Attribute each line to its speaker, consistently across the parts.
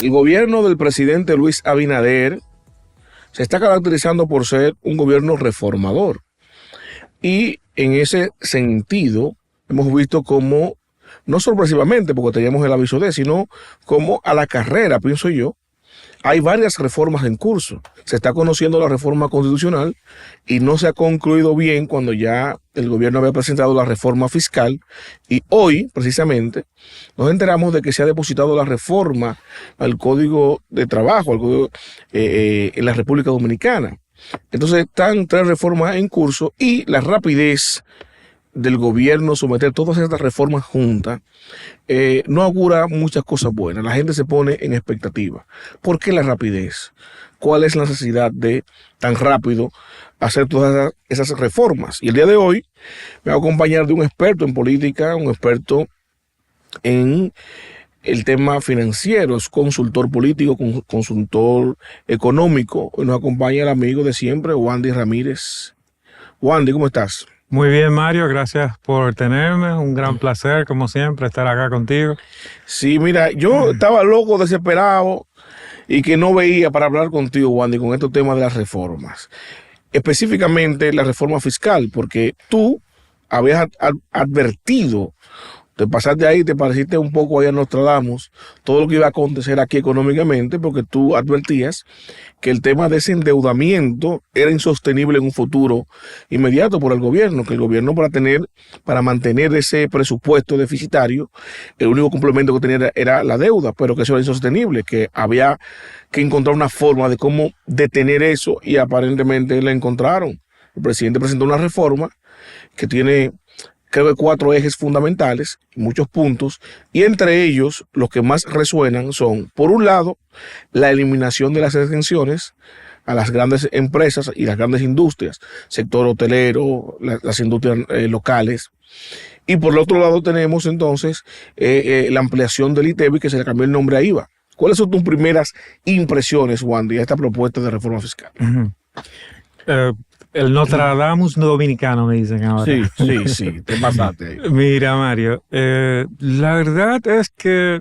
Speaker 1: El gobierno del presidente Luis Abinader se está caracterizando por ser un gobierno reformador. Y en ese sentido, hemos visto cómo, no sorpresivamente, porque teníamos el aviso sino como a la carrera, pienso yo, hay varias reformas en curso. Se está conociendo la reforma constitucional y no se ha concluido bien cuando ya el gobierno había presentado la reforma fiscal, y hoy, precisamente, nos enteramos de que se ha depositado la reforma al Código de Trabajo, al Código, en la República Dominicana. Entonces están 3 reformas en curso y la rapidez del gobierno someter todas estas reformas juntas no augura muchas cosas buenas. La gente se pone en expectativa. ¿Por qué la rapidez? ¿Cuál es la necesidad de tan rápido hacer todas esas reformas? Y el día de hoy me voy a acompañar de un experto en política, un experto en el tema financiero, es consultor político, consultor económico. Hoy nos acompaña el amigo de siempre, Wandy Ramírez. Wandy, ¿cómo estás?
Speaker 2: Muy bien, Mario, gracias por tenerme. Un gran placer, como siempre, estar acá contigo.
Speaker 1: Sí, mira, yo estaba loco, desesperado y que no veía para hablar contigo, Wandy, con estos temas de las reformas. Específicamente la reforma fiscal, porque tú habías advertido, te pasaste ahí, te pareciste un poco ahí a Nostradamus, todo lo que iba a acontecer aquí económicamente, porque tú advertías que el tema de ese endeudamiento era insostenible en un futuro inmediato por el gobierno, que el gobierno para mantener ese presupuesto deficitario, el único complemento que tenía era la deuda, pero que eso era insostenible, que había que encontrar una forma de cómo detener eso, y aparentemente la encontraron. El presidente presentó una reforma que tiene, creo que 4 ejes fundamentales, muchos puntos, y entre ellos los que más resuenan son, por un lado, la eliminación de las exenciones a las grandes empresas y las grandes industrias, sector hotelero, las industrias locales. Y por el otro lado tenemos entonces la ampliación del ITEVI, que se le cambió el nombre a IVA. ¿Cuáles son tus primeras impresiones, Wandy, a esta propuesta de reforma fiscal?
Speaker 2: El Nostradamus dominicano, me dicen ahora.
Speaker 1: Sí, te pasaste ahí.
Speaker 2: Mira, Mario, la verdad es que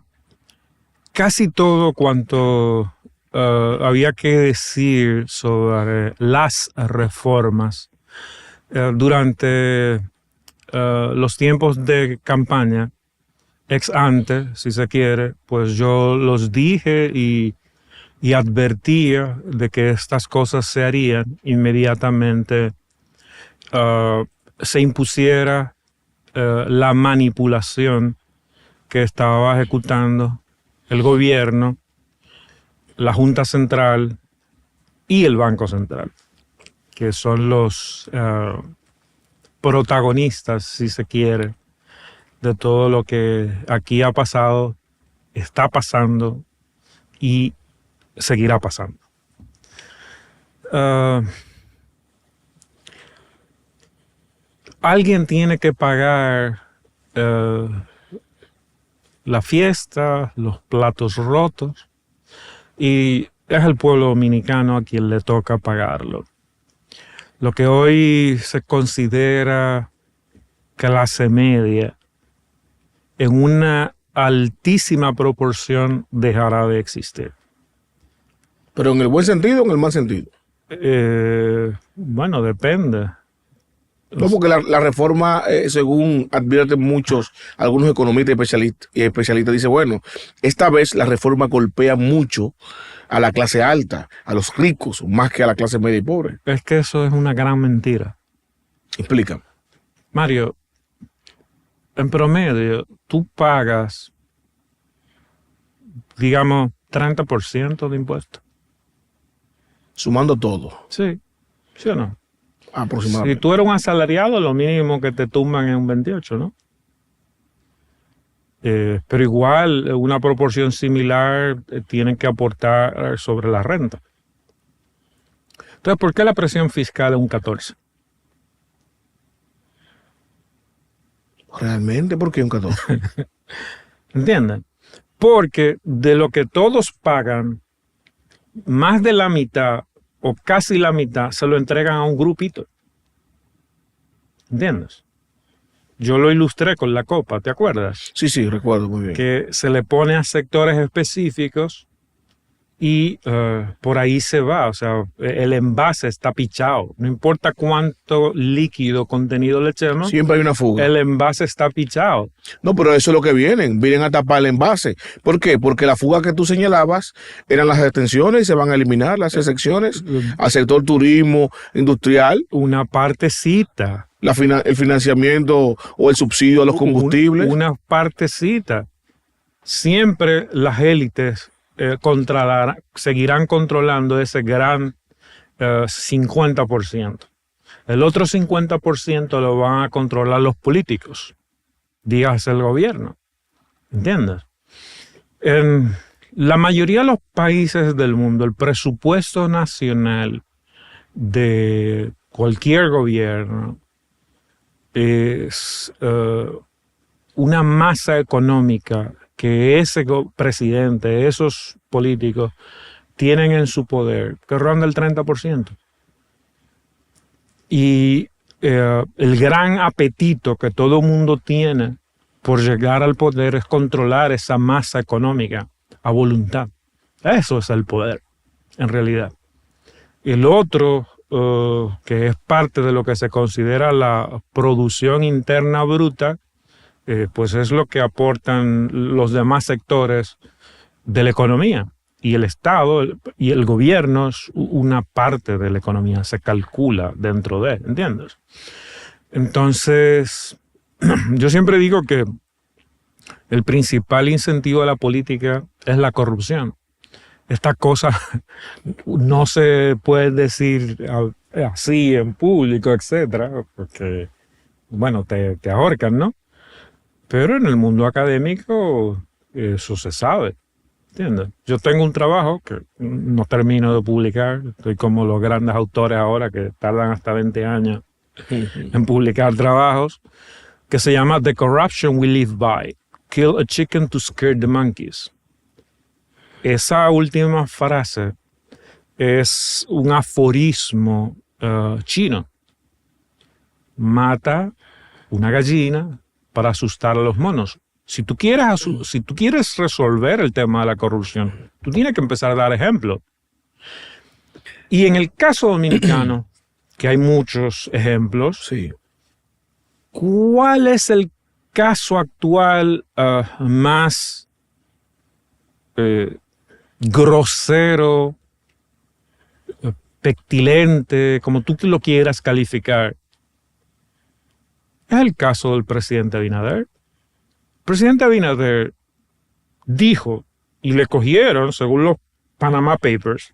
Speaker 2: casi todo cuanto había que decir sobre las reformas durante los tiempos de campaña, ex ante, si se quiere, pues yo los dije y advertía de que estas cosas se harían inmediatamente se impusiera la manipulación que estaba ejecutando el gobierno, la Junta Central y el Banco Central, que son los protagonistas, si se quiere, de todo lo que aquí ha pasado, está pasando y seguirá pasando. Alguien tiene que pagar la fiesta, los platos rotos, y es el pueblo dominicano a quien le toca pagarlo. Lo que hoy se considera clase media, en una altísima proporción dejará de existir.
Speaker 1: ¿Pero en el buen sentido o en el mal sentido?
Speaker 2: Bueno, depende.
Speaker 1: No, porque la reforma, según advierten algunos economistas y especialistas, dice, bueno, esta vez la reforma golpea mucho a la clase alta, a los ricos, más que a la clase media y pobre.
Speaker 2: Es que eso es una gran mentira.
Speaker 1: Explícame.
Speaker 2: Mario, en promedio, tú pagas, digamos, 30% de impuestos.
Speaker 1: Sumando todo.
Speaker 2: Sí, ¿sí o no?
Speaker 1: Aproximadamente.
Speaker 2: Si tú eres un asalariado, lo mínimo que te tumban es un 28, ¿no? Pero igual, una proporción similar tienen que aportar sobre la renta. Entonces, ¿por qué la presión fiscal es un 14?
Speaker 1: ¿Realmente? ¿Por qué un 14?
Speaker 2: ¿Entienden? Porque de lo que todos pagan, más de la mitad o casi la mitad se lo entregan a un grupito. ¿Entiendes? Yo lo ilustré con la copa, ¿te acuerdas?
Speaker 1: Sí, recuerdo muy bien.
Speaker 2: Que se le pone a sectores específicos y por ahí se va. O sea, el envase está pichado. No importa cuánto líquido contenido le echemos,
Speaker 1: Siempre hay una fuga.
Speaker 2: el envase está pichado.
Speaker 1: No, pero eso es lo que vienen a tapar el envase. ¿Por qué? Porque la fuga que tú señalabas eran las extensiones y se van a eliminar las excepciones al sector turismo, industrial,
Speaker 2: Una partecita.
Speaker 1: el financiamiento o el subsidio a los combustibles.
Speaker 2: Una partecita. Siempre las élites seguirán controlando ese gran 50%. El otro 50% lo van a controlar los políticos, dígase el gobierno. ¿Entiendes? En la mayoría de los países del mundo, el presupuesto nacional de cualquier gobierno es una masa económica que ese presidente, esos políticos tienen en su poder, que ronda el 30%. Y el gran apetito que todo mundo tiene por llegar al poder es controlar esa masa económica a voluntad. Eso es el poder, en realidad. El otro, que es parte de lo que se considera la producción interna bruta, pues es lo que aportan los demás sectores de la economía. Y el Estado y el gobierno es una parte de la economía, se calcula dentro de, ¿entiendes? Entonces, yo siempre digo que el principal incentivo de la política es la corrupción. Esta cosa no se puede decir así en público, etcétera, porque, bueno, te ahorcan, ¿no? Pero en el mundo académico eso se sabe, ¿entiendes? Yo tengo un trabajo que no termino de publicar, estoy como los grandes autores ahora que tardan hasta 20 años en publicar trabajos, que se llama The Corruption We Live By, Kill a Chicken to Scare the Monkeys. Esa última frase es un aforismo chino. Mata una gallina para asustar a los monos. Si tú quieres resolver el tema de la corrupción, tú tienes que empezar a dar ejemplos. Y en el caso dominicano, que hay muchos ejemplos,
Speaker 1: Sí.
Speaker 2: ¿cuál es el caso actual más grosero, pestilente, como tú lo quieras calificar? Es el caso del presidente Abinader. El presidente Abinader dijo, y le cogieron, según los Panama Papers,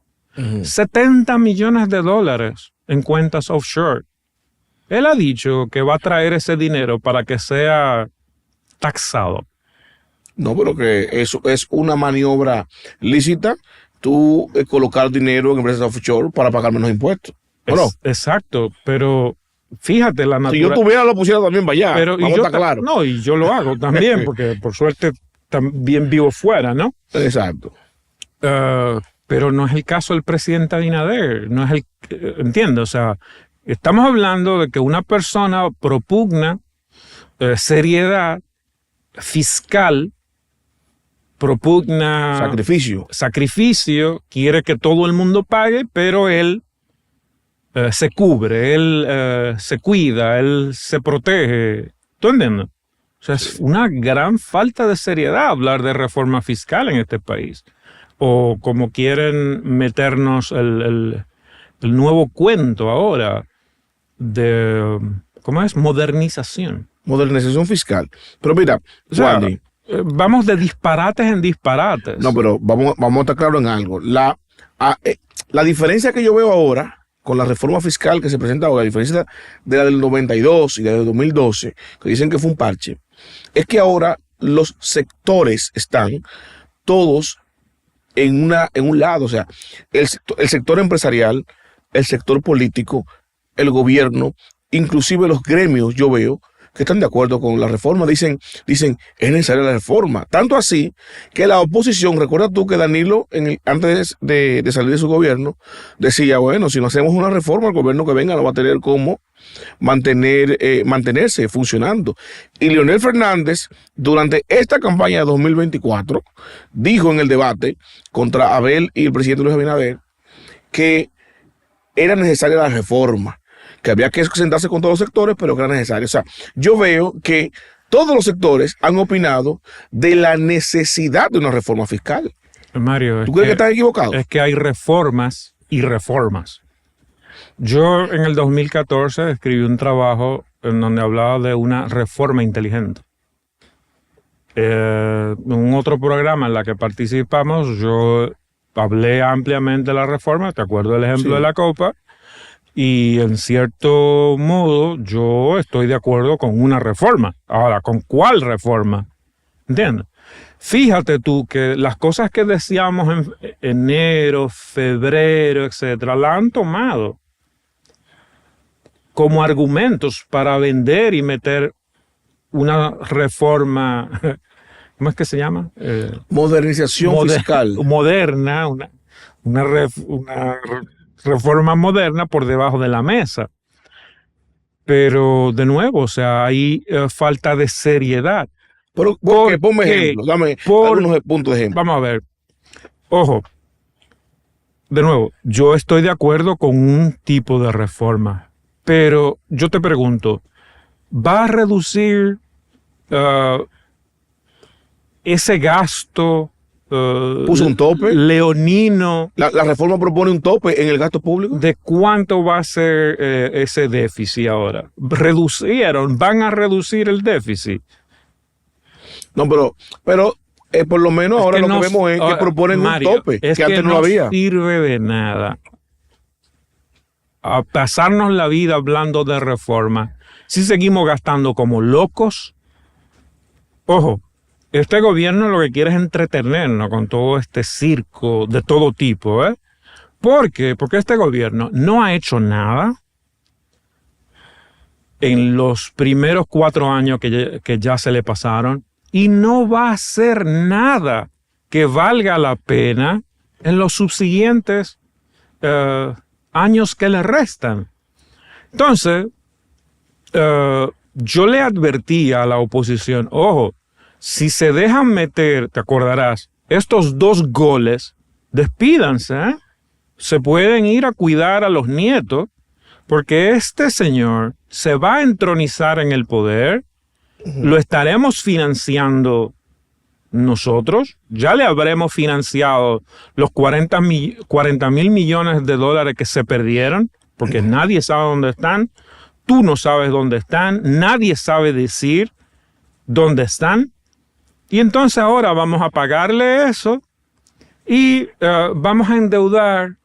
Speaker 2: 70 millones de dólares en cuentas offshore. Él ha dicho que va a traer ese dinero para que sea taxado.
Speaker 1: No, pero que eso es una maniobra lícita, tú colocar dinero en empresas offshore para pagar menos impuestos. ¿O no?
Speaker 2: Exacto, pero fíjate la
Speaker 1: Si yo
Speaker 2: naturaleza.
Speaker 1: tuviera, lo pusiera también para allá.
Speaker 2: Pero
Speaker 1: Vamos a estar claro.
Speaker 2: No, y yo lo hago también, porque por suerte también vivo fuera, ¿no?
Speaker 1: Exacto.
Speaker 2: Pero no es el caso del presidente Abinader, no es entiendo, o sea, estamos hablando de que una persona propugna seriedad fiscal, propugna sacrificio, quiere que todo el mundo pague, pero él se cubre, él se cuida, él se protege. ¿Tú entiendes? O sea, es una gran falta de seriedad hablar de reforma fiscal en este país. O como quieren meternos el nuevo cuento ahora de, ¿cómo es? Modernización.
Speaker 1: Modernización fiscal. Pero mira,
Speaker 2: O sea,
Speaker 1: Wandy,
Speaker 2: vamos de disparates en disparates.
Speaker 1: no, pero vamos a estar claros en algo. La diferencia que yo veo ahora con la reforma fiscal que se presenta ahora, la diferencia de la del 92 y de la del 2012, que dicen que fue un parche, es que ahora los sectores están todos en un lado. O sea, el sector empresarial, el sector político, el gobierno, inclusive los gremios, yo veo que están de acuerdo con la reforma, dicen, es necesaria la reforma. Tanto así que la oposición, recuerda tú que Danilo, antes de salir de su gobierno, decía, bueno, si no hacemos una reforma, el gobierno que venga no va a tener cómo mantenerse funcionando. Y Leonel Fernández, durante esta campaña de 2024, dijo en el debate contra Abel y el presidente Luis Abinader que era necesaria la reforma, que había que sentarse con todos los sectores, pero que era necesario. O sea, yo veo que todos los sectores han opinado de la necesidad de una reforma fiscal.
Speaker 2: Mario,
Speaker 1: ¿Tú crees que estás equivocado?
Speaker 2: Es que hay reformas y reformas. Yo en el 2014 escribí un trabajo en donde hablaba de una reforma inteligente. En un otro programa en la que participamos, yo hablé ampliamente de la reforma, te acuerdas del ejemplo de la copa, y en cierto modo yo estoy de acuerdo con una reforma. Ahora, ¿con cuál reforma? ¿Entiendes? Fíjate tú que las cosas que decíamos en enero, febrero, etcétera, la han tomado como argumentos para vender y meter una reforma, ¿cómo es que se llama?
Speaker 1: Modernización fiscal.
Speaker 2: Moderna, una reforma moderna por debajo de la mesa. Pero de nuevo, o sea, hay falta de seriedad.
Speaker 1: Pero, ponme ejemplo, dame unos puntos de ejemplo.
Speaker 2: Vamos a ver. Ojo, de nuevo, yo estoy de acuerdo con un tipo de reforma, pero yo te pregunto, ¿va a reducir ese gasto
Speaker 1: puso un tope
Speaker 2: leonino?
Speaker 1: La reforma propone un tope en el gasto público.
Speaker 2: ¿De cuánto va a ser ese déficit ahora? ¿Van a reducir el déficit?
Speaker 1: No, pero por lo menos ahora lo que vemos es que proponen
Speaker 2: Mario,
Speaker 1: un tope, que antes no había.
Speaker 2: No sirve de nada a pasarnos la vida hablando de reforma si seguimos gastando como locos. Ojo, este gobierno lo que quiere es entretenernos con todo este circo de todo tipo, ¿eh? ¿Por qué? Porque este gobierno no ha hecho nada en los primeros 4 años que ya se le pasaron y no va a hacer nada que valga la pena en los subsiguientes años que le restan. Entonces, yo le advertí a la oposición, ojo, si se dejan meter, te acordarás, estos 2 goles, despídanse, ¿eh? Se pueden ir a cuidar a los nietos, porque este señor se va a entronizar en el poder, lo estaremos financiando nosotros, ya le habremos financiado los 40 mil millones de dólares que se perdieron, porque nadie sabe dónde están, tú no sabes dónde están, nadie sabe decir dónde están, y entonces ahora vamos a pagarle eso y vamos a endeudar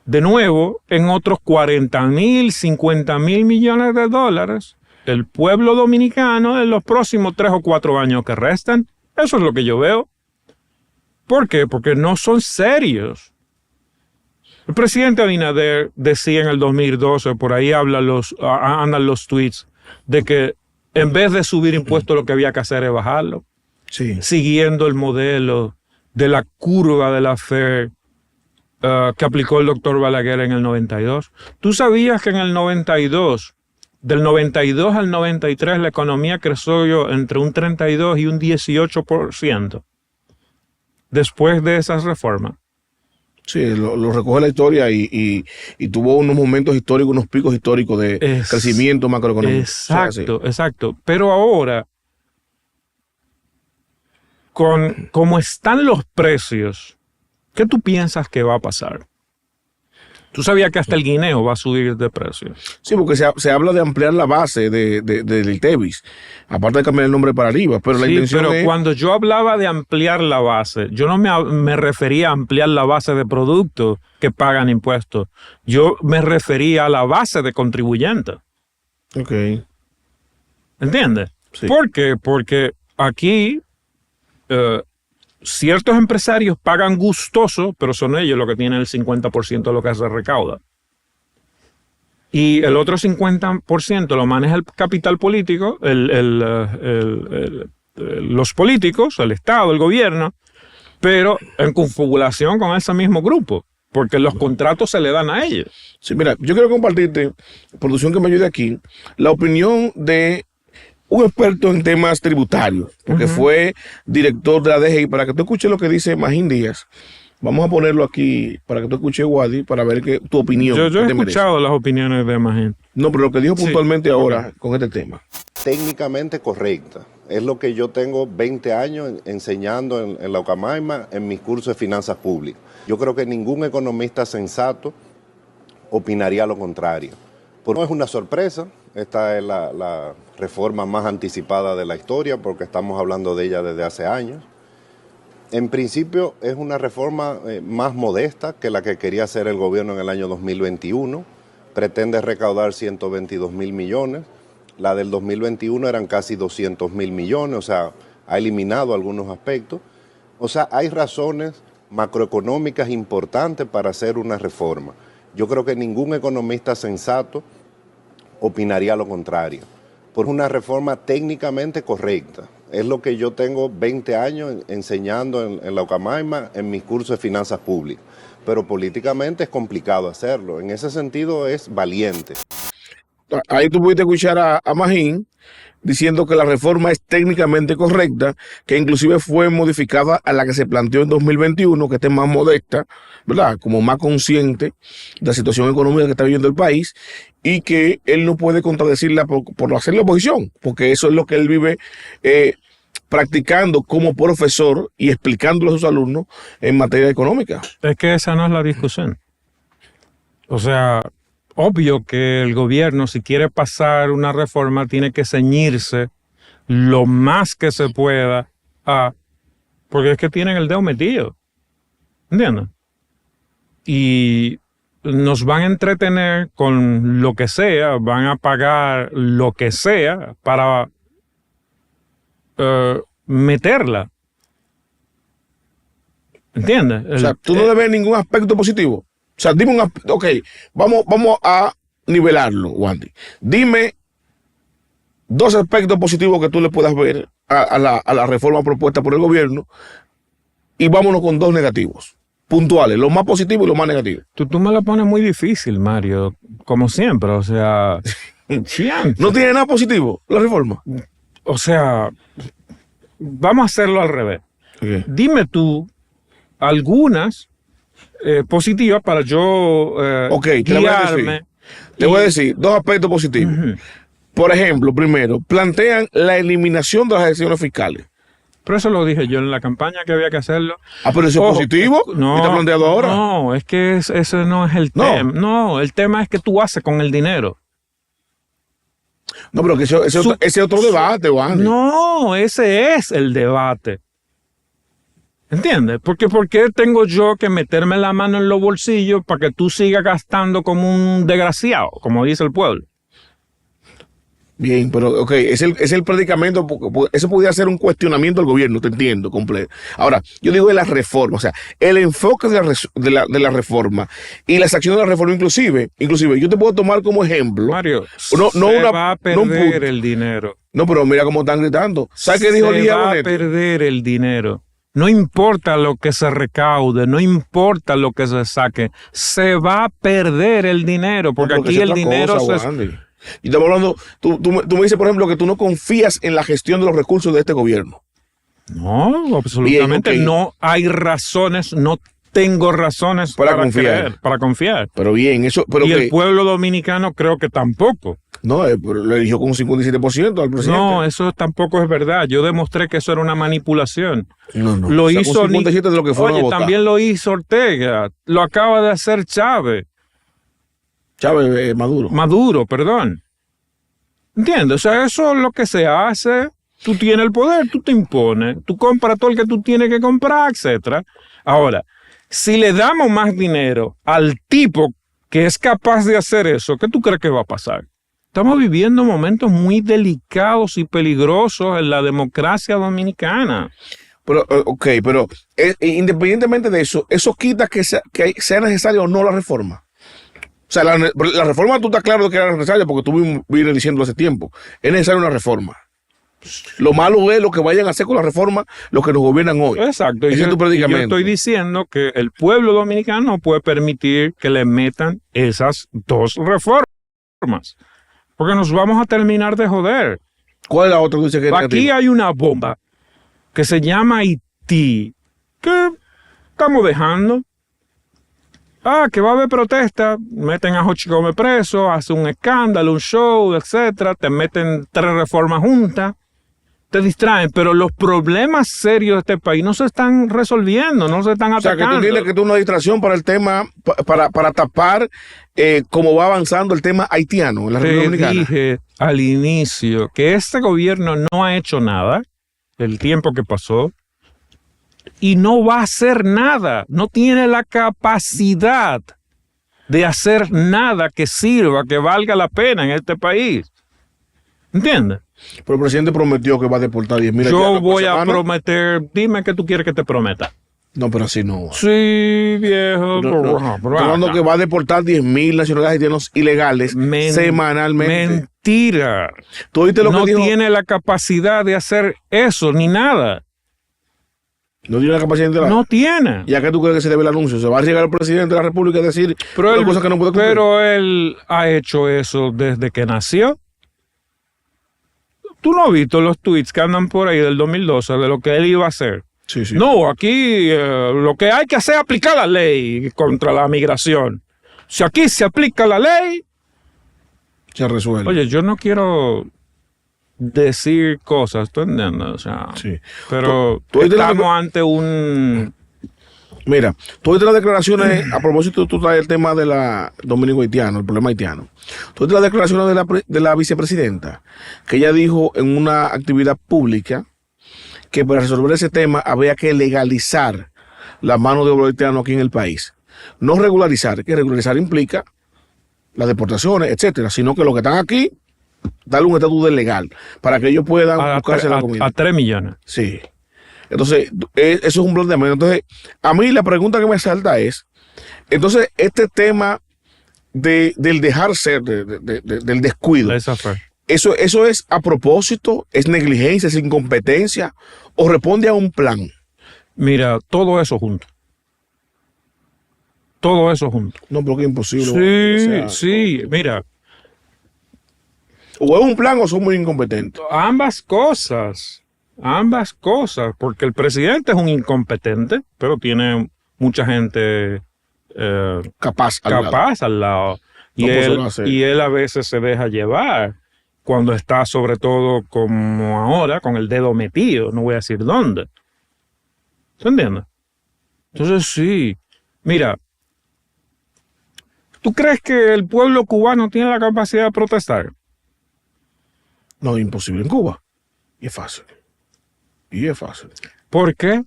Speaker 2: de nuevo en otros 40 mil, 50 mil millones de dólares el pueblo dominicano en los próximos 3 o 4 años que restan. Eso es lo que yo veo. ¿Por qué? Porque no son serios. El presidente Abinader decía en el 2012, por ahí andan los tweets, de que en vez de subir impuestos lo que había que hacer es bajarlo.
Speaker 1: Sí. Siguiendo
Speaker 2: el modelo de la curva de la FED que aplicó el doctor Balaguer en el 92. ¿Tú sabías que en el 92, del 92 al 93, la economía creció entre un 32 y un 18% después de esas reformas?
Speaker 1: Sí, lo recoge la historia y tuvo unos momentos históricos, unos picos históricos de crecimiento macroeconómico.
Speaker 2: Exacto, exacto. Pero ahora, como están los precios, ¿qué tú piensas que va a pasar? ¿Tú sabías que hasta el guineo va a subir de precio?
Speaker 1: Sí, porque se habla de ampliar la base del ITEVIS, aparte de cambiar el nombre para arriba, pero la intención
Speaker 2: pero cuando yo hablaba de ampliar la base, yo no me refería a ampliar la base de productos que pagan impuestos. Yo me refería a la base de contribuyentes.
Speaker 1: Ok.
Speaker 2: ¿Entiendes?
Speaker 1: Sí.
Speaker 2: ¿Por qué? Porque aquí ciertos empresarios pagan gustoso, pero son ellos los que tienen el 50% de lo que se recauda. y el otro 50% lo maneja el capital político, los políticos, el Estado, el gobierno, pero en confabulación con ese mismo grupo, porque los contratos se le dan a ellos.
Speaker 1: Sí, mira, yo quiero compartirte, producción que me ayude aquí, la opinión de un experto en temas tributarios, porque fue director de la DGI, para que tú escuches lo que dice Magín Díaz. Vamos a ponerlo aquí para que tú escuches, Wadi, para ver tu opinión.
Speaker 2: Yo he escuchado las opiniones de Magín.
Speaker 1: No, pero lo que dijo puntualmente ahora con este tema.
Speaker 3: Técnicamente correcta. Es lo que yo tengo 20 años enseñando en la Ucamaima en mis cursos de finanzas públicas. Yo creo que ningún economista sensato opinaría lo contrario. Pero no es una sorpresa, esta es la reforma más anticipada de la historia porque estamos hablando de ella desde hace años. En principio es una reforma más modesta que la que quería hacer el gobierno en el año 2021. Pretende recaudar 122.000 millones. La del 2021 eran casi 200.000 millones, o sea, ha eliminado algunos aspectos. O sea, hay razones macroeconómicas importantes para hacer una reforma. Yo creo que ningún economista sensato opinaría lo contrario. Por una reforma técnicamente correcta. Es lo que yo tengo 20 años enseñando en la Ucamaima en mis cursos de finanzas públicas. Pero políticamente es complicado hacerlo. En ese sentido es valiente.
Speaker 1: Ahí tú pudiste escuchar a Magín diciendo que la reforma es técnicamente correcta, que inclusive fue modificada a la que se planteó en 2021, que esté más modesta, ¿verdad? Como más consciente de la situación económica que está viviendo el país y que él no puede contradecirla por hacer la oposición, porque eso es lo que él vive practicando como profesor y explicándolo a sus alumnos en materia económica.
Speaker 2: Es que esa no es la discusión. O sea, obvio que el gobierno, si quiere pasar una reforma, tiene que ceñirse lo más que se pueda porque es que tienen el dedo metido. ¿Entiendes? Y nos van a entretener con lo que sea, van a pagar lo que sea para meterla. ¿Entiendes?
Speaker 1: O sea, tú no le ves ningún aspecto positivo. O sea, dime ok, vamos a nivelarlo, Wandy. Dime dos aspectos positivos que tú le puedas ver a la reforma propuesta por el gobierno y vámonos con dos negativos, puntuales, lo más positivo y lo más negativo.
Speaker 2: Tú me la pones muy difícil, Mario, como siempre, o sea...
Speaker 1: ¿No tiene nada positivo la reforma?
Speaker 2: O sea, vamos a hacerlo al revés.
Speaker 1: Okay.
Speaker 2: Dime tú algunas positivas para yo guiarme.
Speaker 1: Te voy a decir dos aspectos positivos. Por ejemplo, primero, plantean la eliminación de las exenciones fiscales.
Speaker 2: Pero eso lo dije yo en la campaña que había que hacerlo.
Speaker 1: Pero eso es positivo.
Speaker 2: No,
Speaker 1: ¿Y está planteado ahora?
Speaker 2: No, es que ese no es el tema. No, el tema es que tú haces con el dinero.
Speaker 1: No, pero que ese es otro debate, Juan.
Speaker 2: No, ese es el debate. ¿Entiendes? Porque ¿por qué tengo yo que meterme la mano en los bolsillos para que tú sigas gastando como un desgraciado, como dice el pueblo?
Speaker 1: Bien, pero ok, es el predicamento, eso podría ser un cuestionamiento al gobierno, te entiendo, completo. Ahora, yo digo de la reforma, o sea, el enfoque de la reforma y las acciones de la reforma inclusive, yo te puedo tomar como ejemplo.
Speaker 2: Mario, va a perder el dinero.
Speaker 1: No, pero mira cómo están gritando. ¿Sabes qué dijo Lía Bonet?
Speaker 2: Va a perder el dinero. No importa lo que se recaude, no importa lo que se saque, se va a perder el dinero, porque aquí el dinero
Speaker 1: Y estamos hablando, tú me dices, por ejemplo, que tú no confías en la gestión de los recursos de este gobierno.
Speaker 2: No, absolutamente. Bien, okay. No hay razones, no tengo razones para confiar.
Speaker 1: Pero bien, eso... Pero
Speaker 2: y el pueblo dominicano creo que tampoco.
Speaker 1: No, lo eligió con un 57% al presidente.
Speaker 2: No, eso tampoco es verdad. Yo demostré que eso era una manipulación.
Speaker 1: No.
Speaker 2: Lo hizo...
Speaker 1: Un 57 de lo que fueron a votar.
Speaker 2: También lo hizo Ortega. Lo acaba de hacer Chávez. Maduro, perdón. ¿Entiendes? O sea, eso es lo que se hace. Tú tienes el poder, tú te impones. Tú compras todo el que tú tienes que comprar, etc. Ahora, si le damos más dinero al tipo que es capaz de hacer eso, ¿qué tú crees que va a pasar? Estamos viviendo momentos muy delicados y peligrosos en la democracia dominicana.
Speaker 1: Pero, ok, pero independientemente de eso, ¿eso quita que sea necesaria o no la reforma? O sea, la reforma tú estás claro de que era necesaria porque tú vienes diciendo hace tiempo. Es necesaria una reforma. Lo malo es lo que vayan a hacer con la reforma los que nos gobiernan hoy.
Speaker 2: Exacto.
Speaker 1: Ese es tu
Speaker 2: Yo
Speaker 1: predicamento.
Speaker 2: estoy diciendo que el pueblo dominicano no puede permitir que le metan esas dos reformas. Porque nos vamos a terminar de joder.
Speaker 1: ¿Cuál es la otra que dice que es
Speaker 2: Aquí
Speaker 1: negativa?
Speaker 2: hay una bomba que se llama Haití. ¿Qué estamos dejando? Que va a haber protesta, meten a Jochi Gómez preso, hace un escándalo, un show, etcétera, te meten 3 reformas juntas, te distraen, pero los problemas serios de este país no se están resolviendo, no se están
Speaker 1: O sea, que tú
Speaker 2: atacando.
Speaker 1: entiendes que esto es una distracción para el tema, para tapar cómo va avanzando el tema haitiano en la República
Speaker 2: Te
Speaker 1: Dominicana.
Speaker 2: dije al inicio que este gobierno no ha hecho nada el tiempo que pasó y no va a hacer nada, no tiene la capacidad de hacer nada que sirva, que valga la pena en este país. ¿Entiendes?
Speaker 1: Pero el presidente prometió que va a deportar 10,000
Speaker 2: Yo
Speaker 1: haitianos por
Speaker 2: voy a
Speaker 1: semana.
Speaker 2: prometer, dime qué tú quieres que te prometa.
Speaker 1: No, pero así no.
Speaker 2: Sí, viejo.
Speaker 1: Estoy hablando que va a deportar 10,000 nacionales haitianos ilegales semanalmente.
Speaker 2: Mentira.
Speaker 1: ¿Tú oíste lo
Speaker 2: No
Speaker 1: que dijo?
Speaker 2: tiene la capacidad de hacer eso, ni nada.
Speaker 1: No tiene la capacidad de
Speaker 2: No tiene.
Speaker 1: ¿Y a qué tú crees que se debe el anuncio? ¿Se va a llegar el presidente de la República a decir una cosa que no puede cumplir?
Speaker 2: Pero él ha hecho eso desde que nació. ¿Tú no has visto los tweets que andan por ahí del 2012 de lo que él iba a hacer?
Speaker 1: Sí, sí.
Speaker 2: No, aquí lo que hay que hacer es aplicar la ley contra la migración. Si aquí se aplica la ley...
Speaker 1: Se resuelve.
Speaker 2: Oye, yo no quiero decir cosas, ¿tú entiendes? O sea,
Speaker 1: Sí.
Speaker 2: pero
Speaker 1: ¿Tú oíste
Speaker 2: estamos ante un...
Speaker 1: Mira, tú oíste las declaraciones, a propósito, tú traes el tema de la dominico-haitiano, el problema haitiano. Tú oíste las declaraciones de la vicepresidenta, que ella dijo en una actividad pública que para resolver ese tema había que legalizar la mano de obra haitiana aquí en el país. No regularizar, que regularizar implica las deportaciones, etcétera, sino que los que están aquí, darle un estatus de legal para que ellos puedan buscarse la comida.
Speaker 2: A 3 millones.
Speaker 1: Sí. Entonces, eso es un planteamiento. Entonces, a mí la pregunta que me salta es, entonces, este tema del dejar ser, del descuido, ¿eso es a propósito? ¿Es negligencia? ¿Es incompetencia? ¿O responde a un plan?
Speaker 2: Mira, todo eso junto. Todo eso junto.
Speaker 1: No, porque es imposible.
Speaker 2: Sí, mira.
Speaker 1: O es un plan o son muy incompetentes.
Speaker 2: Ambas cosas, porque el presidente es un incompetente, pero tiene mucha gente
Speaker 1: Capaz
Speaker 2: al lado.
Speaker 1: No,
Speaker 2: Y él a veces se deja llevar cuando está, sobre todo como ahora, con el dedo metido, no voy a decir dónde. ¿Se entiende? Entonces sí, mira, ¿tú crees que el pueblo cubano tiene la capacidad de protestar?
Speaker 1: No, imposible en Cuba. Y es fácil.
Speaker 2: ¿Por qué?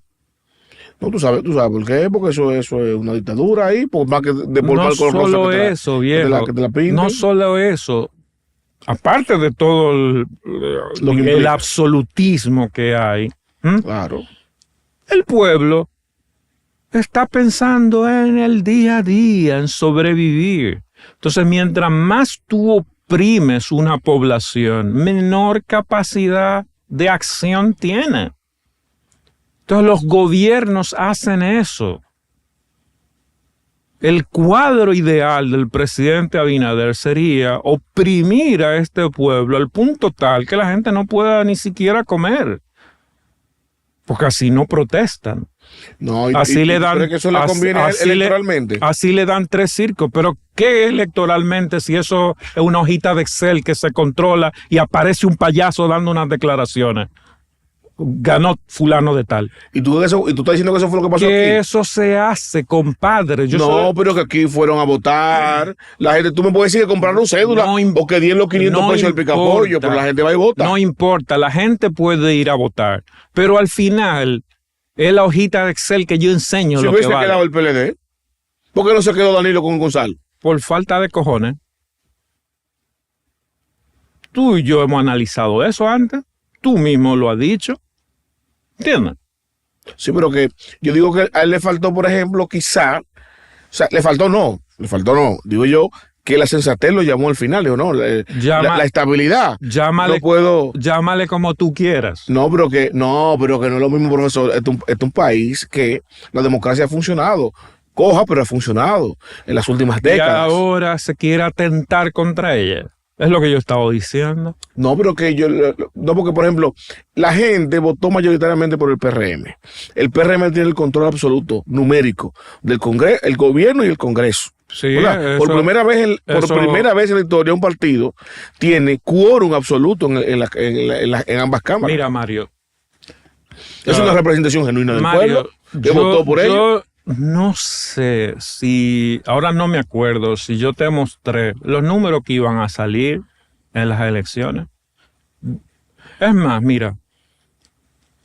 Speaker 1: No, tú sabes por qué, porque eso es una dictadura ahí, por más que de por
Speaker 2: No
Speaker 1: mal color rosa
Speaker 2: solo
Speaker 1: que te la-
Speaker 2: eso,
Speaker 1: que te la-
Speaker 2: viejo.
Speaker 1: que te la pinten.
Speaker 2: No solo eso. Aparte de todo
Speaker 1: Lo que
Speaker 2: el
Speaker 1: implica.
Speaker 2: absolutismo que hay,
Speaker 1: Claro.
Speaker 2: el pueblo está pensando en el día a día, en sobrevivir. Entonces, mientras más tú oprimes una población, menor capacidad de acción tiene. Entonces, los gobiernos hacen eso. El cuadro ideal del presidente Abinader sería oprimir a este pueblo al punto tal que la gente no pueda ni siquiera comer. Porque así no protestan.
Speaker 1: No,
Speaker 2: Así le
Speaker 1: ¿tú
Speaker 2: dan,
Speaker 1: crees que eso le conviene electoralmente?
Speaker 2: así le dan 3 circos. Pero ¿qué electoralmente si eso es una hojita de Excel que se controla y aparece un payaso dando unas declaraciones? Ganó fulano de tal.
Speaker 1: ¿Y tú estás diciendo que eso fue lo que pasó
Speaker 2: Que
Speaker 1: aquí?
Speaker 2: eso se hace, compadre.
Speaker 1: No, pero que aquí fueron a votar. La gente, tú me puedes decir que compraron cédula o que dieron los 500 pesos del picapollo, pero la gente va y vota.
Speaker 2: No importa, la gente puede ir a votar. Pero al final es la hojita de Excel que yo enseño
Speaker 1: Si
Speaker 2: lo que
Speaker 1: hubiese
Speaker 2: vale.
Speaker 1: quedado el PLD, ¿por qué no se quedó Danilo con Gonzalo?
Speaker 2: Por falta de cojones. Tú y yo hemos analizado eso antes. Tú mismo lo has dicho. ¿Entiendes?
Speaker 1: Sí, pero que yo digo que a él le faltó, por ejemplo, quizá, o sea, le faltó no, digo yo, que la sensatez lo llamó al final, dijo, no, la estabilidad.
Speaker 2: Llámale,
Speaker 1: no puedo.
Speaker 2: Llámale como tú quieras.
Speaker 1: No, pero que no es lo mismo, profesor. Este es un país que la democracia ha funcionado. Coja, pero ha funcionado en las últimas décadas.
Speaker 2: Y ahora se quiere atentar contra ella. Es lo que yo estaba diciendo.
Speaker 1: No, pero que no, porque por ejemplo, la gente votó mayoritariamente por el PRM. El PRM tiene el control absoluto, numérico, del Congreso, el gobierno y el Congreso.
Speaker 2: Sí,
Speaker 1: por primera vez en la historia un partido tiene quórum absoluto en ambas cámaras.
Speaker 2: Mira, Mario.
Speaker 1: Es una representación genuina del pueblo que votó por ello.
Speaker 2: No sé si, ahora no me acuerdo si yo te mostré los números que iban a salir en las elecciones. Es más, mira,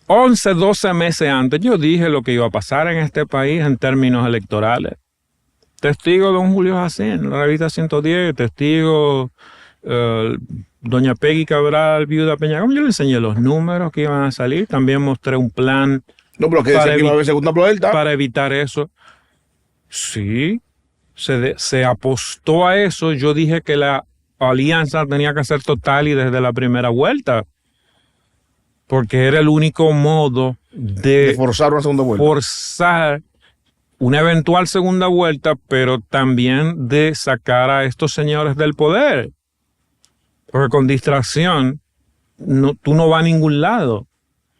Speaker 2: 11, 12 meses antes yo dije lo que iba a pasar en este país en términos electorales. Testigo don Julio Jacín, la revista 110, testigo doña Peggy Cabral, viuda Peñagón. Yo le enseñé los números que iban a salir, también mostré un plan.
Speaker 1: No, pero que dice que iba a haber segunda vuelta.
Speaker 2: Para evitar eso. Sí, se apostó a eso. Yo dije que la alianza tenía que ser total y desde la primera vuelta. Porque era el único modo de
Speaker 1: forzar una segunda vuelta.
Speaker 2: Forzar una eventual segunda vuelta, pero también de sacar a estos señores del poder. Porque con distracción tú no vas a ningún lado.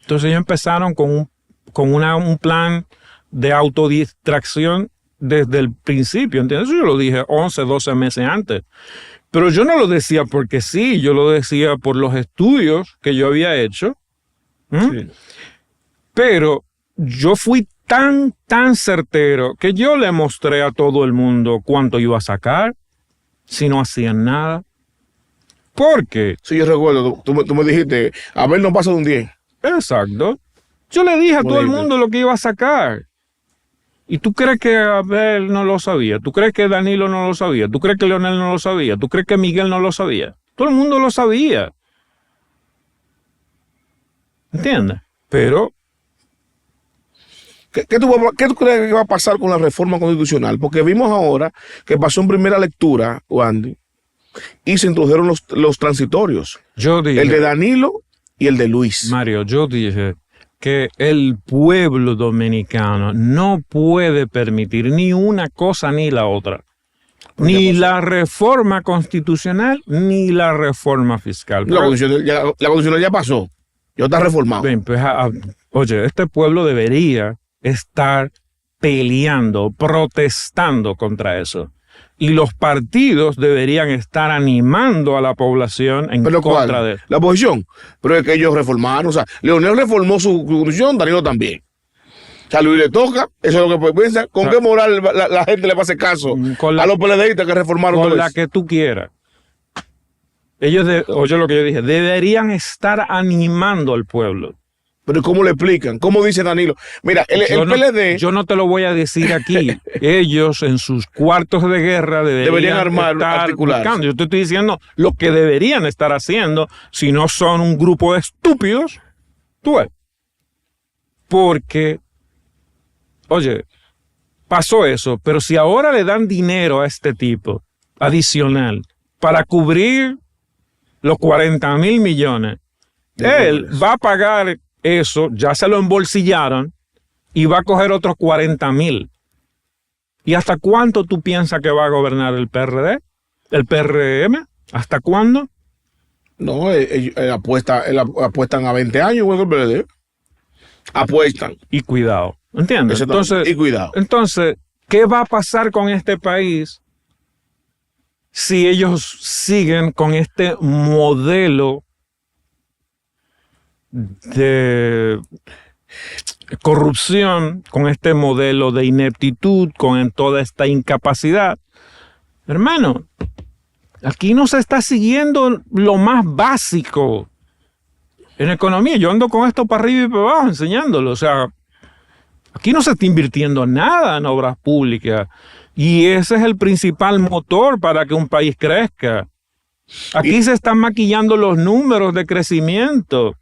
Speaker 2: Entonces ellos empezaron con un plan de autodistracción desde el principio, ¿entiendes? Eso yo lo dije 11, 12 meses antes. Pero yo no lo decía porque sí, yo lo decía por los estudios que yo había hecho. Sí. Pero yo fui tan certero que yo le mostré a todo el mundo cuánto iba a sacar si no hacían nada. ¿Por qué?
Speaker 1: Sí, yo recuerdo, tú me dijiste, a ver, no pasa de un 10.
Speaker 2: Exacto. Yo le dije a todo el mundo lo que iba a sacar. ¿Y tú crees que Abel no lo sabía? ¿Tú crees que Danilo no lo sabía? ¿Tú crees que Leonel no lo sabía? ¿Tú crees que Miguel no lo sabía? Todo el mundo lo sabía. ¿Entiendes? Pero
Speaker 1: ¿Qué tú crees que va a pasar con la reforma constitucional? Porque vimos ahora que pasó en primera lectura, Wandy, y se introdujeron los transitorios.
Speaker 2: Yo dije,
Speaker 1: el de Danilo y el de Luis.
Speaker 2: Mario, yo dije que el pueblo dominicano no puede permitir ni una cosa ni la otra. Ni la reforma constitucional ni la reforma fiscal.
Speaker 1: La constitucional ya pasó. Ya está reformado.
Speaker 2: Bien, pues, oye, este pueblo debería estar peleando, protestando contra eso. Y los partidos deberían estar animando a la población en contra de eso.
Speaker 1: La oposición. Pero es que ellos reformaron. O sea, Leonel reformó su constitución, Danilo también. O sea, a Luis le toca, eso es lo que piensa. ¿Con qué moral la gente le va a hacer caso a los PLDistas que reformaron todo eso?
Speaker 2: Con la que tú quieras. Ellos, oye lo que yo dije, deberían estar animando al pueblo.
Speaker 1: Pero ¿cómo le explican? ¿Cómo dice Danilo? Mira, el PLD...
Speaker 2: Yo no te lo voy a decir aquí. Ellos en sus cuartos de guerra deberían articularse. Yo te estoy diciendo lo que deberían estar haciendo si no son un grupo de estúpidos. Tú ves. Porque, oye, pasó eso, pero si ahora le dan dinero a este tipo adicional para cubrir los 40,000 millones, él va a pagar eso, ya se lo embolsillaron y va a coger otros 40,000. ¿Y hasta cuánto tú piensas que va a gobernar el PRD? ¿El PRM? ¿Hasta cuándo?
Speaker 1: No, apuestan a 20 años, igual que el PRD. Apuestan.
Speaker 2: Y cuidado, ¿entiendes? Entonces, ¿qué va a pasar con este país si ellos siguen con este modelo de corrupción, con este modelo de ineptitud, con toda esta incapacidad? Hermano, aquí no se está siguiendo lo más básico en economía. Yo ando con esto para arriba y para abajo enseñándolo. O sea, aquí no se está invirtiendo nada en obras públicas. Y ese es el principal motor para que un país crezca. Aquí se están maquillando los números de crecimiento.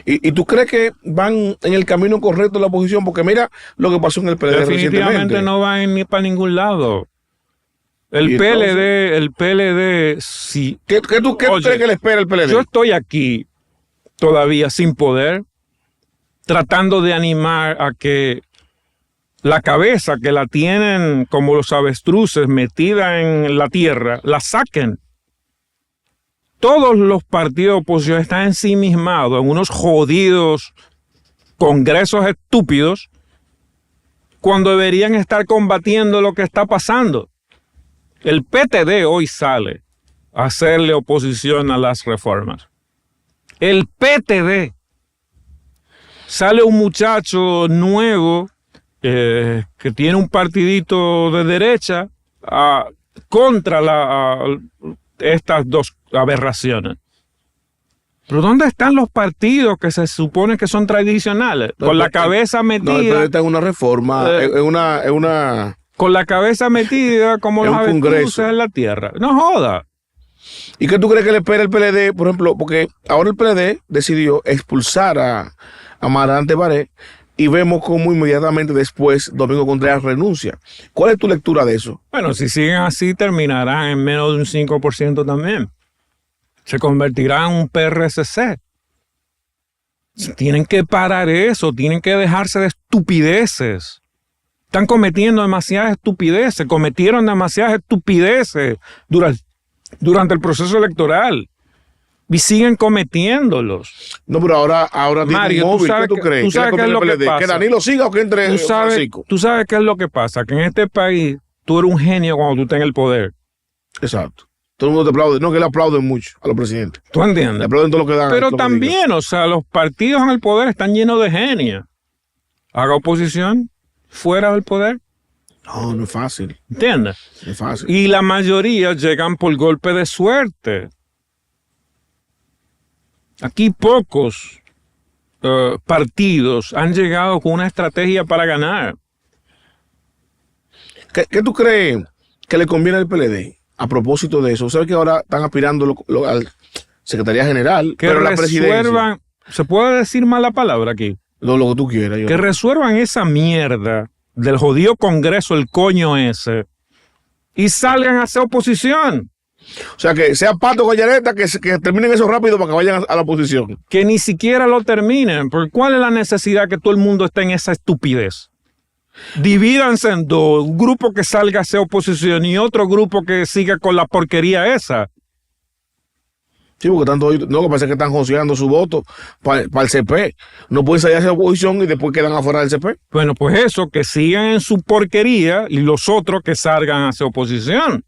Speaker 1: ¿Y tú crees que van en el camino correcto la oposición? Porque mira lo que pasó en el PLD recientemente.
Speaker 2: Definitivamente no van ni para ningún lado. El
Speaker 1: ¿Y
Speaker 2: PLD, sí.
Speaker 1: ¿Qué tú
Speaker 2: Oye,
Speaker 1: crees que le espera el PLD?
Speaker 2: Yo estoy aquí todavía sin poder, tratando de animar a que la cabeza que la tienen como los avestruces metida en la tierra, la saquen. Todos los partidos de oposición están ensimismados en unos jodidos congresos estúpidos cuando deberían estar combatiendo lo que está pasando. El PTD hoy sale a hacerle oposición a las reformas. El PTD. Sale un muchacho nuevo que tiene un partidito de derecha contra estas dos aberraciones. ¿Pero dónde están los partidos que se supone que son tradicionales? Con la cabeza metida.
Speaker 1: No, el PLD está en una reforma, es una
Speaker 2: con la cabeza metida como los avestruces en la tierra. No joda.
Speaker 1: ¿Y qué tú crees que le espera el PLD, por ejemplo? Porque ahora el PLD decidió expulsar a Amarante Baré y vemos cómo inmediatamente después Domingo Contreras renuncia. ¿Cuál es tu lectura de eso?
Speaker 2: Bueno, si siguen así terminarán en menos de un 5% también. Se convertirá en un PRSC. Tienen que parar eso, tienen que dejarse de estupideces. Están cometiendo demasiadas estupideces, cometieron demasiadas estupideces durante el proceso electoral y siguen cometiéndolos.
Speaker 1: No, pero ahora
Speaker 2: Mario,
Speaker 1: móvil, ¿qué tú crees?
Speaker 2: ¿Tú sabes qué es lo que pasa?
Speaker 1: ¿Que Danilo siga o que entre Francisco?
Speaker 2: ¿Tú sabes qué es lo que pasa? Que en este país tú eres un genio cuando tú estás en el poder.
Speaker 1: Exacto. Todo el mundo te aplaude. No, que le aplauden mucho a los presidentes.
Speaker 2: ¿Tú entiendes?
Speaker 1: Le aplauden todo lo que dan.
Speaker 2: Pero también, o sea, los partidos en el poder están llenos de genios. Haga oposición fuera del poder.
Speaker 1: No, no es fácil.
Speaker 2: ¿Entiendes?
Speaker 1: No es fácil.
Speaker 2: Y la mayoría llegan por golpe de suerte. Aquí pocos partidos han llegado con una estrategia para ganar.
Speaker 1: ¿Qué tú crees que le conviene al PLD a propósito de eso? ¿Sabes que ahora están aspirando al Secretaría General,
Speaker 2: Que
Speaker 1: pero la presidencia?
Speaker 2: ¿Se puede decir mala palabra aquí?
Speaker 1: Lo que tú quieras.
Speaker 2: Que resuelvan esa mierda del jodido Congreso, el coño ese, y salgan a hacer oposición.
Speaker 1: O sea, que sea Pato Gallareta, que terminen eso rápido para que vayan a la oposición.
Speaker 2: Que ni siquiera lo terminen. Porque ¿cuál es la necesidad que todo el mundo esté en esa estupidez? Divídanse en dos. Un grupo que salga a hacer oposición y otro grupo que siga con la porquería esa.
Speaker 1: Sí, porque tanto, no, lo que pasa es que están joseando su voto para el CP. No pueden salir a hacer oposición y después quedan afuera del CP.
Speaker 2: Bueno, pues eso, que sigan en su porquería y los otros que salgan a hacer oposición.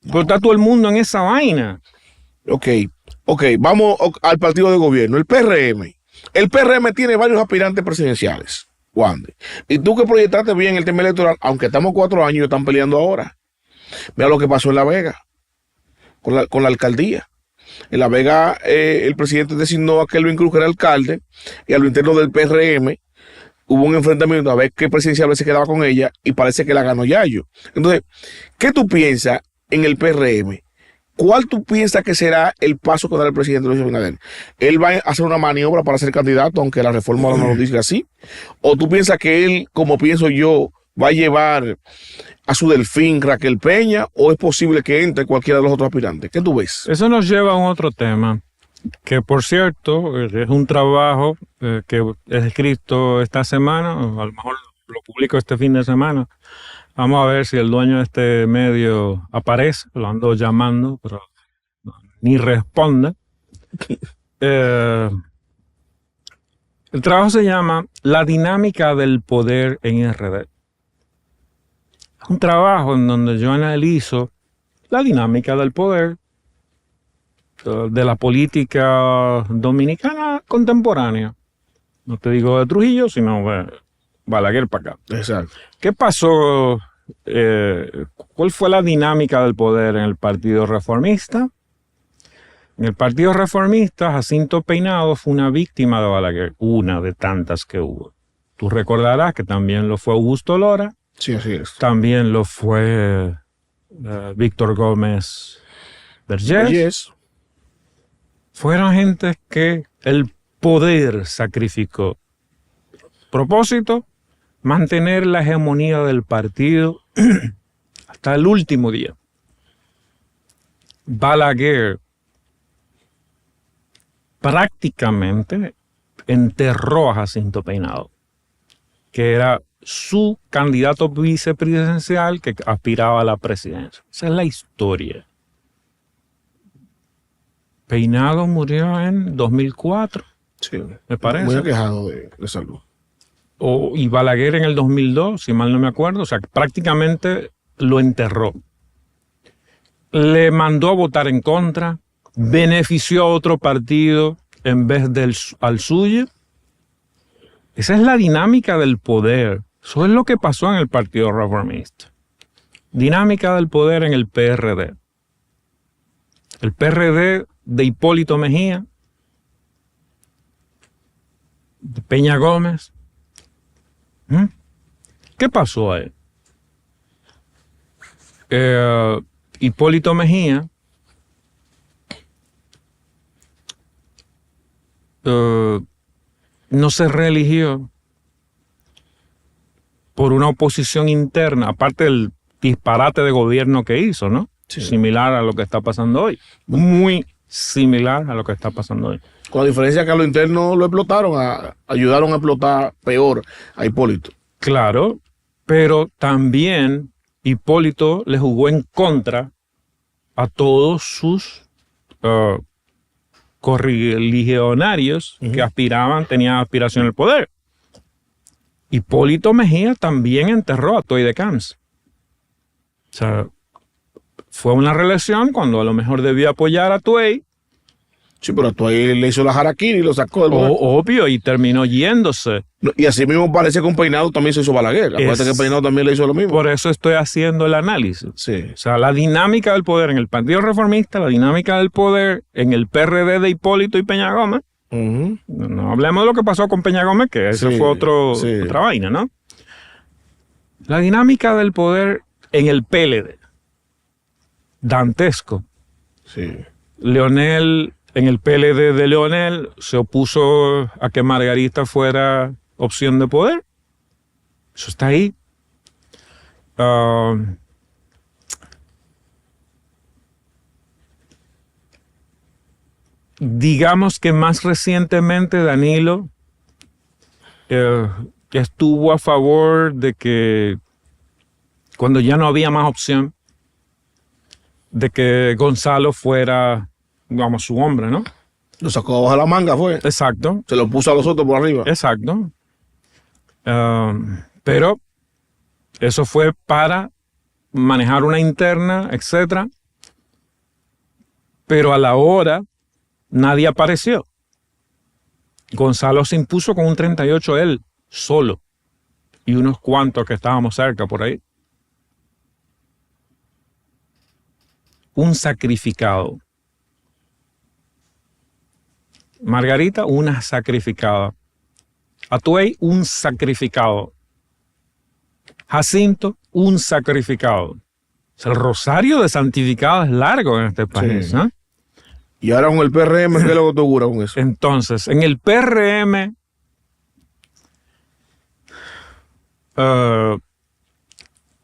Speaker 2: Pero está todo el mundo en esa vaina.
Speaker 1: Ok, vamos al partido de gobierno, el PRM. El PRM tiene varios aspirantes presidenciales, Wandy. Y tú que proyectaste bien el tema electoral, aunque estamos 4 años, están peleando ahora. Mira lo que pasó en La Vega, con la alcaldía. En La Vega, el presidente designó a Kelvin Cruz, que era alcalde, y a lo interno del PRM hubo un enfrentamiento a ver qué presidencial se quedaba con ella, y parece que la ganó Yayo. Entonces, ¿qué tú piensas en el PRM? ¿Cuál tú piensas que será el paso que dará el presidente Luis Abinader? ¿Él va a hacer una maniobra para ser candidato, aunque la reforma ahora no lo dice así? ¿O tú piensas que él, como pienso yo, va a llevar a su delfín Raquel Peña, o es posible que entre cualquiera de los otros aspirantes? ¿Qué tú ves?
Speaker 2: Eso nos lleva a un otro tema, que por cierto es un trabajo que es escrito esta semana, o a lo mejor lo publico este fin de semana. Vamos a ver si el dueño de este medio aparece, lo ando llamando, pero ni responde. El trabajo se llama La dinámica del poder en RD. Es un trabajo en donde yo analizo la dinámica del poder de la política dominicana contemporánea. No te digo de Trujillo, sino de Balaguer para acá.
Speaker 1: Exacto.
Speaker 2: ¿Qué pasó? ¿Cuál fue la dinámica del poder en el Partido Reformista? En el Partido Reformista, Jacinto Peinado fue una víctima de Balaguer, una de tantas que hubo. Tú recordarás que también lo fue Augusto Lora.
Speaker 1: Sí, así es.
Speaker 2: También lo fue Víctor Gómez Vergés. Fueron gentes que el poder sacrificó. Propósito, mantener la hegemonía del partido hasta el último día. Balaguer prácticamente enterró a Jacinto Peinado, que era su candidato vicepresidencial que aspiraba a la presidencia. Esa es la historia. Peinado murió en 2004,
Speaker 1: Sí.
Speaker 2: me parece.
Speaker 1: Muy aquejado de salud.
Speaker 2: Y Balaguer en el 2002, si mal no me acuerdo. O sea, prácticamente lo enterró. Le mandó a votar en contra, benefició a otro partido en vez al suyo. Esa es la dinámica del poder. Eso es lo que pasó en el Partido Reformista. Dinámica del poder en el PRD. El PRD de Hipólito Mejía, de Peña Gómez. ¿Qué pasó ahí? Hipólito Mejía no se reeligió por una oposición interna, aparte del disparate de gobierno que hizo, ¿no? Sí. Similar a lo que está pasando hoy. Muy similar a lo que está pasando hoy.
Speaker 1: Con la diferencia que a lo interno lo explotaron, ayudaron a explotar peor a Hipólito.
Speaker 2: Claro, pero también Hipólito le jugó en contra a todos sus correligionarios que tenían aspiración al poder. Hipólito Mejía también enterró a Toy de Camps. O sea, fue una reelección cuando a lo mejor debía apoyar a Tuey.
Speaker 1: Sí, pero Tuey le hizo la harakiri y lo sacó del poder.
Speaker 2: Obvio, y terminó yéndose.
Speaker 1: Y así mismo parece que con Peinado también se hizo Balaguer. Acuérdate que Peinado también le hizo lo mismo.
Speaker 2: Por eso estoy haciendo el análisis.
Speaker 1: Sí.
Speaker 2: O sea, la dinámica del poder en el Partido Reformista, la dinámica del poder en el PRD de Hipólito y Peña Gómez. No hablemos de lo que pasó con Peña Gómez, que ese fue otra vaina, ¿no? La dinámica del poder en el PLD. Dantesco.
Speaker 1: Sí.
Speaker 2: Leonel, en el PLD de Leonel, se opuso a que Margarita fuera opción de poder. Eso está ahí. Digamos que más recientemente Danilo estuvo a favor de que cuando ya no había más opción de que Gonzalo fuera, digamos, su hombre, ¿no?
Speaker 1: Lo sacó abajo de la manga, fue.
Speaker 2: Exacto.
Speaker 1: Se lo puso a los otros por arriba.
Speaker 2: Exacto. Pero eso fue para manejar una interna, etc. Pero a la hora nadie apareció. Gonzalo se impuso con un 38 él, solo. Y unos cuantos que estábamos cerca por ahí. Un sacrificado. Margarita, una sacrificada. Atuey, un sacrificado. Jacinto, un sacrificado. O sea, el rosario de santificados es largo en este país,
Speaker 1: Sí.
Speaker 2: ¿no?
Speaker 1: Y ahora con el PRM, ¿qué es lo que te augura con eso?
Speaker 2: Entonces, en el PRM,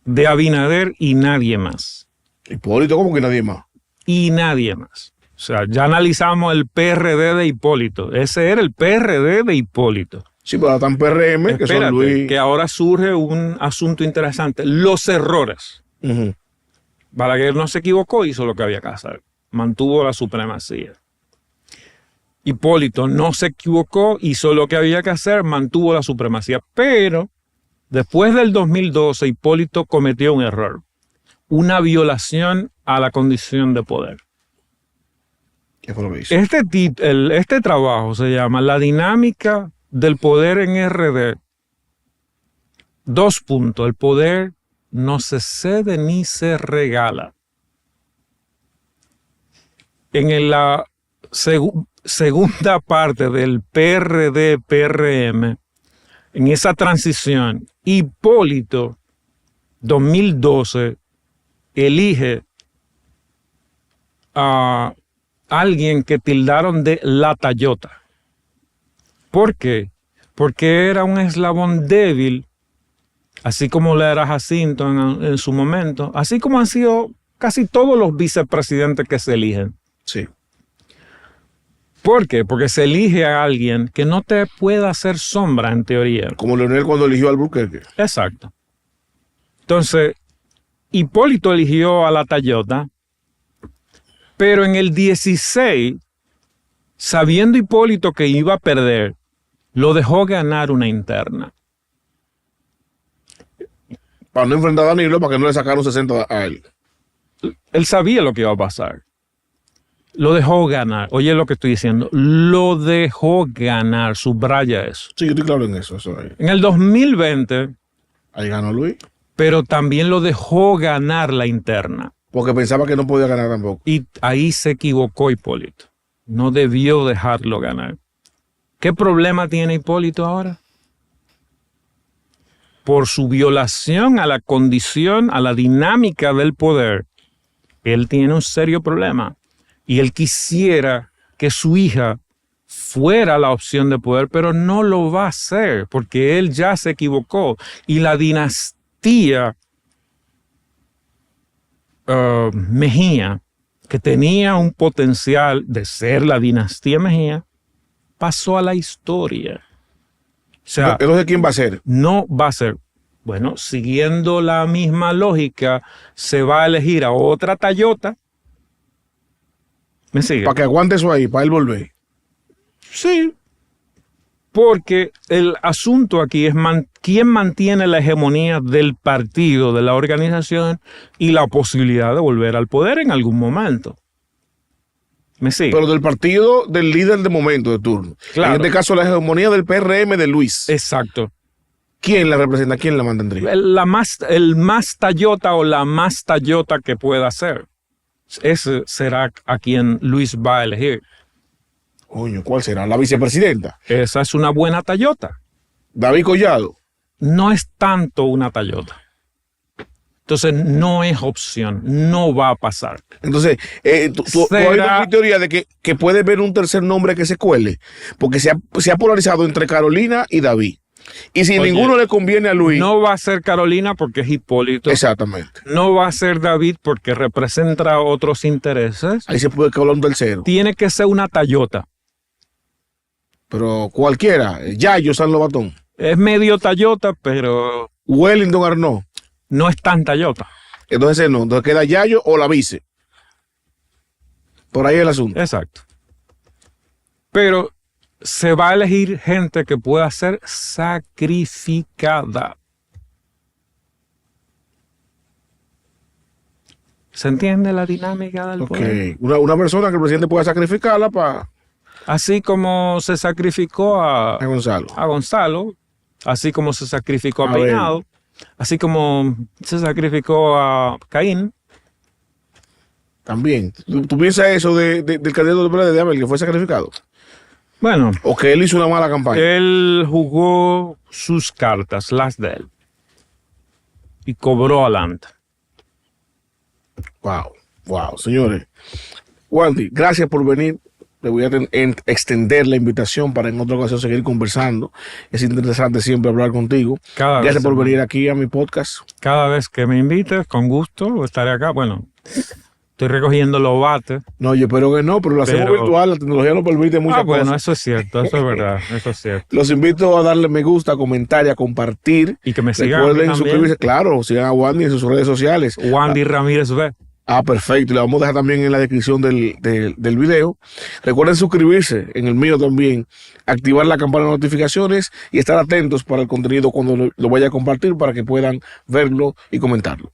Speaker 2: de Abinader y nadie más.
Speaker 1: Hipólito, ¿cómo que nadie más?
Speaker 2: Y nadie más. O sea, ya analizamos el PRD de Hipólito. Ese era el PRD de Hipólito.
Speaker 1: Sí, pero ahora están PRM, que son
Speaker 2: Espérate,
Speaker 1: Luis.
Speaker 2: que ahora surge un asunto interesante. Los errores.
Speaker 1: Ujú.
Speaker 2: Balaguer no se equivocó, hizo lo que había que hacer. Mantuvo la supremacía. Hipólito no se equivocó, hizo lo que había que hacer, mantuvo la supremacía. Pero después del 2012, Hipólito cometió un error. Una violación a la condición de poder.
Speaker 1: ¿Qué fue lo que hizo?
Speaker 2: Este trabajo se llama La dinámica del poder en RD. 2 puntos. El poder no se cede ni se regala. En la segunda parte del PRD-PRM, en esa transición, Hipólito, 2012, elige a alguien que tildaron de la Tallota. ¿Por qué? Porque era un eslabón débil así como lo era Jacinto en su momento, así como han sido casi todos los vicepresidentes que se eligen.
Speaker 1: Sí.
Speaker 2: ¿Por qué? Porque se elige a alguien que no te pueda hacer sombra en teoría.
Speaker 1: Como Leonel cuando eligió al Albuquerque.
Speaker 2: Exacto. Entonces, Hipólito eligió a la Tayota, pero en el 16, sabiendo Hipólito que iba a perder, lo dejó ganar una interna.
Speaker 1: Para no enfrentar a Danilo, para que no le sacaran 60 a él.
Speaker 2: Él sabía lo que iba a pasar. Lo dejó ganar. Oye lo que estoy diciendo. Lo dejó ganar. Subraya eso.
Speaker 1: Sí, yo estoy claro en eso. Ahí.
Speaker 2: En el 2020,
Speaker 1: Ahí ganó Luis.
Speaker 2: pero también lo dejó ganar la interna.
Speaker 1: Porque pensaba que no podía ganar tampoco.
Speaker 2: Y ahí se equivocó Hipólito. No debió dejarlo ganar. ¿Qué problema tiene Hipólito ahora? Por su violación a la condición, a la dinámica del poder, él tiene un serio problema. Y él quisiera que su hija fuera la opción de poder, pero no lo va a hacer porque él ya se equivocó. Y la dinastía Mejía, que tenía un potencial de ser la dinastía Mejía, pasó a la historia. O sea,
Speaker 1: Entonces, ¿quién va a ser?
Speaker 2: no va a ser. Bueno, siguiendo la misma lógica, se va a elegir a otra Tayota. ¿Me sigue?
Speaker 1: Para que aguante eso ahí, para él volver.
Speaker 2: Sí. Porque el asunto aquí es quién mantiene la hegemonía del partido, de la organización y la posibilidad de volver al poder en algún momento. ¿Me sigue?
Speaker 1: Pero del partido del líder de momento, de turno.
Speaker 2: Claro.
Speaker 1: En este caso, la hegemonía del PRM de Luis.
Speaker 2: Exacto.
Speaker 1: ¿Quién la representa? ¿Quién la mantendría?
Speaker 2: El más Tayota o la más Tayota que pueda ser. Ese será a quien Luis va a elegir.
Speaker 1: Coño, ¿cuál será? ¿La vicepresidenta?
Speaker 2: Esa es una buena Tayota.
Speaker 1: David Collado.
Speaker 2: No es tanto una Tayota. Entonces no es opción, no va a pasar.
Speaker 1: Entonces, tú has oído mi teoría de que puede haber un tercer nombre que se cuele, porque se ha polarizado entre Carolina y David. Y si
Speaker 2: Oye,
Speaker 1: ninguno le conviene a Luis.
Speaker 2: No va a ser Carolina porque es Hipólito.
Speaker 1: Exactamente.
Speaker 2: No va a ser David porque representa otros intereses.
Speaker 1: Ahí se puede hablar un tercero.
Speaker 2: Tiene que ser una Tayota.
Speaker 1: Pero cualquiera. Yayo San Lobatón.
Speaker 2: Es medio Tayota, pero
Speaker 1: Wellington Arnaud.
Speaker 2: no es tan Tayota.
Speaker 1: Entonces no. Entonces queda Yayo o la vice. Por ahí el asunto.
Speaker 2: Exacto. Pero se va a elegir gente que pueda ser sacrificada. ¿Se entiende la dinámica del poder?
Speaker 1: Una persona que el presidente pueda sacrificarla para
Speaker 2: Así como se sacrificó a
Speaker 1: Gonzalo.
Speaker 2: Gonzalo, así como se sacrificó a
Speaker 1: A ver.
Speaker 2: Peinado, así como se sacrificó a Caín.
Speaker 1: También. ¿Tú piensas eso del candidato del PLD de Abel que fue sacrificado?
Speaker 2: Bueno,
Speaker 1: ¿O que él hizo una mala campaña?
Speaker 2: él jugó sus cartas, las de él, y cobró adelante.
Speaker 1: Wow, señores. Wandy, gracias por venir. Le voy a extender la invitación para en otra ocasión seguir conversando. Es interesante siempre hablar contigo. Gracias por venir aquí a mi podcast.
Speaker 2: Cada vez que me invites, con gusto, estaré acá. Bueno, estoy recogiendo los bates.
Speaker 1: No, yo espero que no, pero lo hacemos virtual. La tecnología nos permite muchas cosas.
Speaker 2: Bueno, eso es cierto, eso es verdad, eso es cierto.
Speaker 1: Los invito a darle me gusta, a comentar y a compartir.
Speaker 2: Y que me sigan.
Speaker 1: Recuerden suscribirse. Claro, sigan a Wandy en sus redes sociales.
Speaker 2: Wandy Ramírez B.
Speaker 1: Perfecto. Le vamos a dejar también en la descripción del video. Recuerden suscribirse en el mío también, activar la campana de notificaciones y estar atentos para el contenido cuando lo vaya a compartir para que puedan verlo y comentarlo.